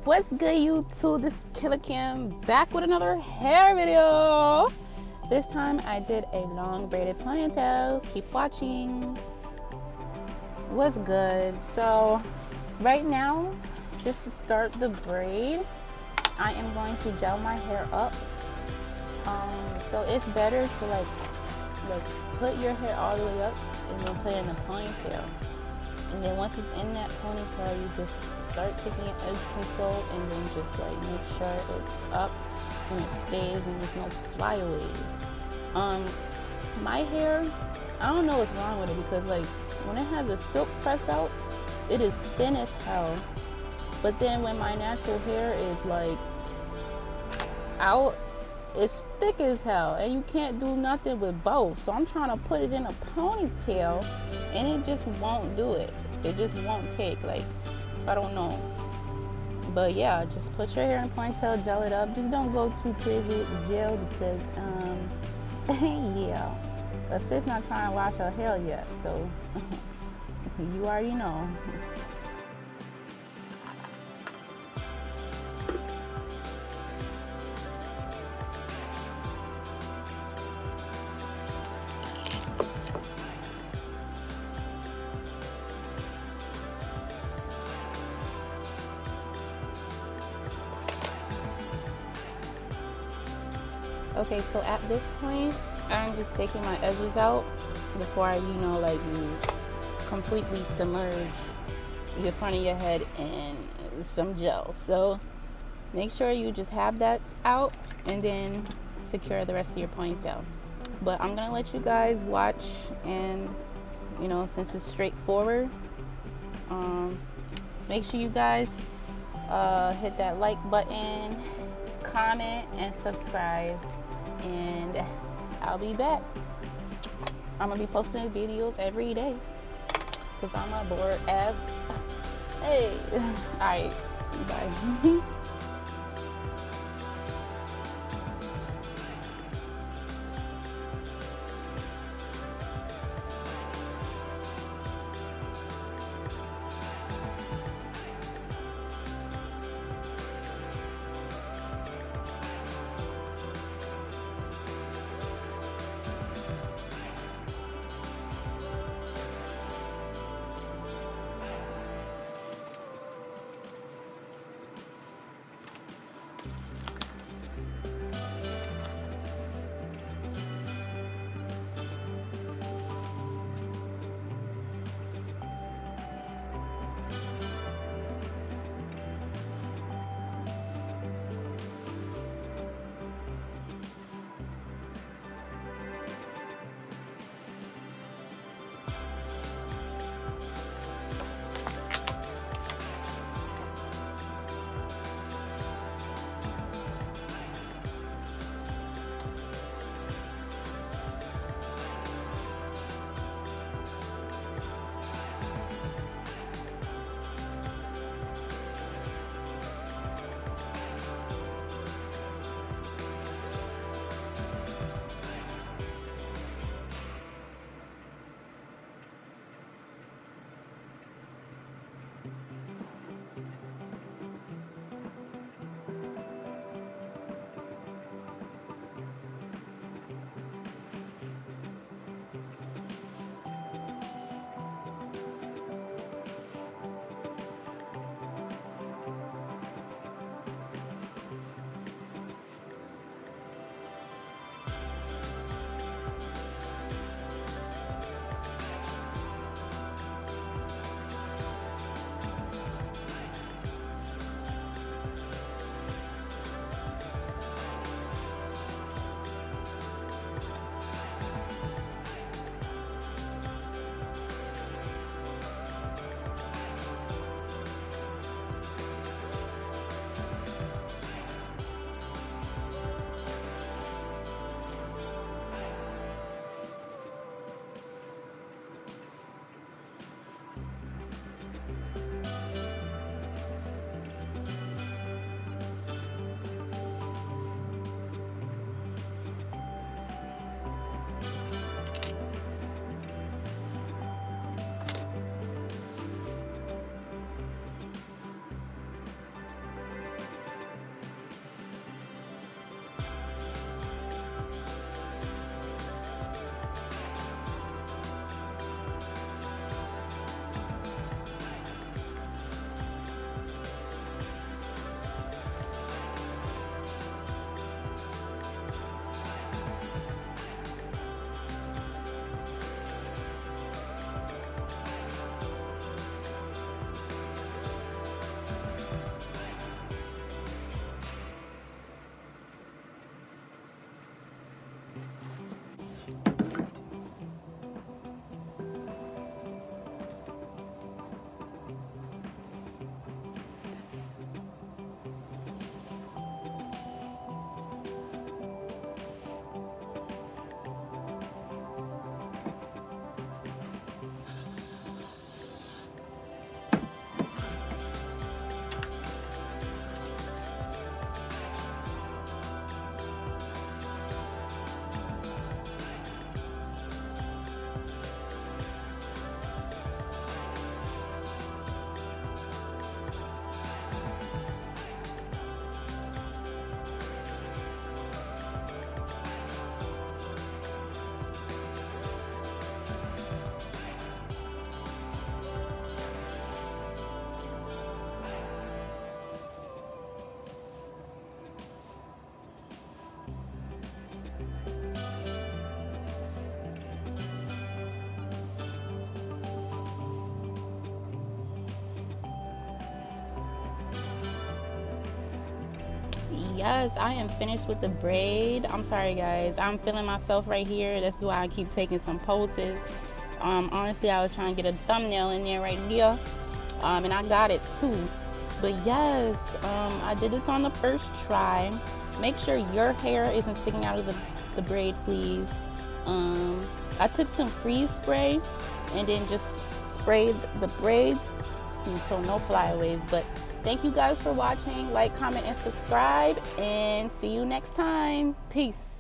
What's good, YouTube? This is Killer Kim back with another hair video. This time I did a long braided ponytail. Keep watching. What's good? So right now, just to start the braid, I am going to gel my hair up. So it's better to like put your hair all the way up and then put it in a ponytail. And then once it's in that ponytail, you just start taking your edge control and then just like make sure it's up and it stays and there's no flyaways. My hair, I don't know what's wrong with it because like when it has a silk press out, it is thin as hell. But then when my natural hair is like out, it's thick as hell, and you can't do nothing with both. So I'm trying to put it in a ponytail and it just won't do it. It just won't take, like, I don't know. But yeah, just put your hair in a ponytail, gel it up. Just don't go too crazy with the gel because yeah, a sis not trying to wash her hair yet, so you already know. Okay, so at this point, I'm just taking my edges out before I, like you completely submerge the front of your head in some gel. So make sure you just have that out and then secure the rest of your ponytail. But I'm gonna let you guys watch, and since it's straightforward, make sure you guys hit that like button, comment, and subscribe. And I'll be back. I'm gonna be posting videos every day because I'm a bored ass. Hey, all right, bye. yes, I am finished with the braid. I'm sorry guys, I'm feeling myself right here. That's why I keep taking some poses. Honestly, I was trying to get a thumbnail in there right here, and I got it too. But yes, I did this on the first try. Make sure your hair isn't sticking out of the braid, please. I took some freeze spray and then just sprayed the braids, so no flyaways. But thank you guys for watching. Like, comment, and subscribe, and see you next time. Peace.